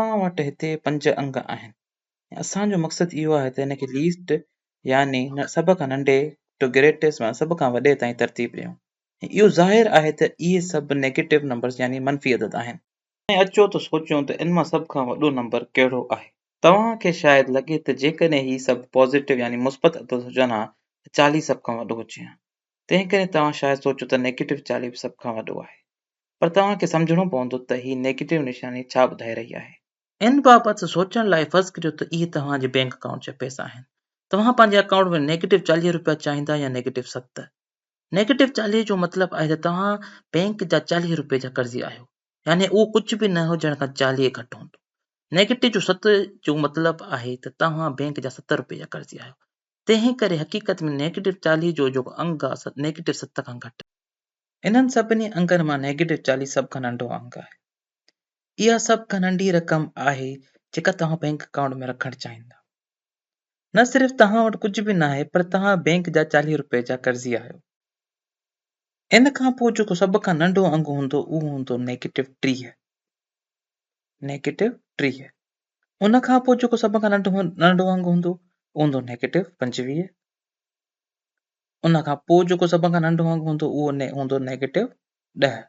तव्हां वटि हिते 5 अंग आहिनि। असांजो मक़सदु इहो आहे त हिनखे लीस्ट यानी सभ खां नंढे टू ग्रेटेस्ट सभ खां वॾे ताईं तरतीब ॾियूं। इहो ज़ाहिर आहे त इहे सभु नेगेटिव नंबर्स यानी मनफ़ी अदद आहिनि। ऐं अचो त सोचियूं त इन मां सभ खां वॾो नंबर कहिड़ो आहे। तव्हांखे शायदि लॻे त जेकॾहिं ही सभु पॉज़िटिव यानी मुस्बत अदद हुजनि हा त 40 सभ खां वॾो हुजे हा। तंहिं करे तव्हां शायदि सोचो त नेगेटिव 40 बि सभ खां वॾो आहे। पर तव्हांखे सम्झणो पवंदो त ही नेगेटिव निशानी छा ॿुधाए रही आहे। इन बाबति सोचण लाइ फ़र्ज़ करियो त इहे तव्हांजे बैंक अकाउंट जा पैसा आहिनि। तव्हां पंहिंजे अकाउंट में नेगेटिव 40 रुपया चाहींदा या नेगेटिव 7। नेगेटिव 40 जो मतिलबु आहे त तव्हां बैंक जा 40 रुपए जा कर्ज़ी आहियो, यानी उहो कुझु बि न हुजण खां 40 घटि हूंदो। नेगेटिव जो 7 जो मतिलबु आहे त तव्हां बैंक जा 7 रुपए जा कर्ज़ी आहियो। तंहिं करे हक़ीक़त में नेगेटिव 40 जो जेको अंग आहे नेगेटिव 7 खां घटि। इन्हनि सभिनी अंगनि मां नेगेटिव 40 सभ खां नंढो अंग आहे। इहा सभ खां नंढी रक़म आहे जेका तव्हां बैंक अकाउंट में रखणु चाहींदा। न सिर्फ़ तव्हां वटि कुझु बि न आहे, पर तव्हां बैंक जा 40 रुपए जा कर्ज़ी आहियो। इन खां पोइ जेको सभ खां नंढो अंग हूंदो उहो हूंदो नेगेटिव 30। नेगेटिव 30। उन खां पोइ जेको सभ खां नंढो अंग हूंदो उहो हूंदो नेगेटिव 25। उन खां पोइ जेको सभ खां नंढो अंग हूंदो उहो हूंदो नेगेटिव 10।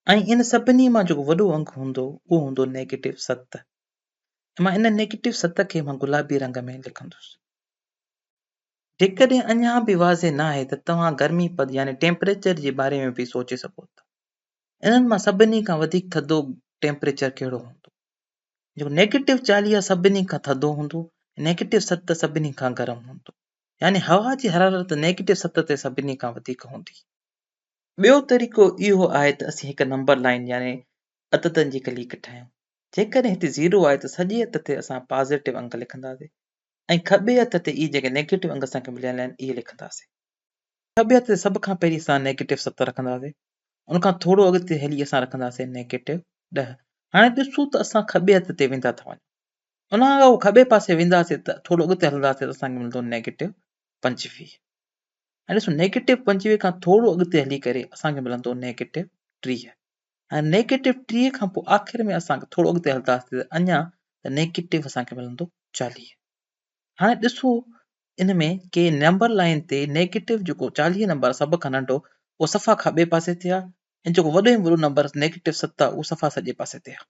ऐं इन सभिनी मां जेको वॾो अंग हूंदो उहो हूंदो नेगेटिव 7। मां इन नेगेटिव 7 खे मां गुलाबी रंग में लिखंदुसि। जेकॾहिं अञा बि वाज़े न आहे त तव्हां गर्मी पद यानी टेम्परेचर जे बारे में बि सोचे सघो था। इन्हनि मां सभिनी खां वधीक थधो टेम्परेचर कहिड़ो हूंदो? जेको नेगेटिव 40 सभिनी खां थधो हूंदो, नेगेटिव 7 सभिनी खां गर्म हूंदो, यानी हवा जी हरारत नेगेटिव 7 ते सभिनी खां वधीक हूंदी। ॿियो तरीक़ो इहो आहे त असीं हिकु नंबर लाइन यानी अददनि जी कलीक ठाहियूं। जेकॾहिं हिते 0 आहे त सॼे हथ ते असां पॉज़िटिव अंग लिखंदासीं ऐं खॿे हथ ते इहे जेके नेगेटिव अंग असांखे मिलियल आहिनि इहे लिखंदासीं। खॿे हथ ते सभ खां पहिरीं असां नेगेटिव 7 रखंदासीं। उन खां थोरो अॻिते हली असां रखंदासीं नेगेटिव 10। हाणे ॾिसूं त असां खॿे हथ ते वेंदा था वञूं। उन खां खॿे पासे वेंदासीं त थोरो अॻिते हलंदासीं त असांखे मिलंदो नेगेटिव 25। ऐं ॾिसो नेगेटिव 25 खां थोरो अॻिते हली करे असांखे मिलंदो नेगेटिव 30। ऐं नेगेटिव 30 खां पोइ आख़िर में असां थोरो अॻिते हलंदासीं त अञा त नेगेटिव असांखे मिलंदो 40। हाणे ॾिसो इन में के नंबर लाइन ते नेगेटिव जेको 40 नंबर सभ खां नंढो उहो सफ़ा खॿे पासे ते आहे ऐं जेको वॾे में वॾो नंबर नेगेटिव 7 आहे उहो सफ़ा सॼे पासे ते आहे।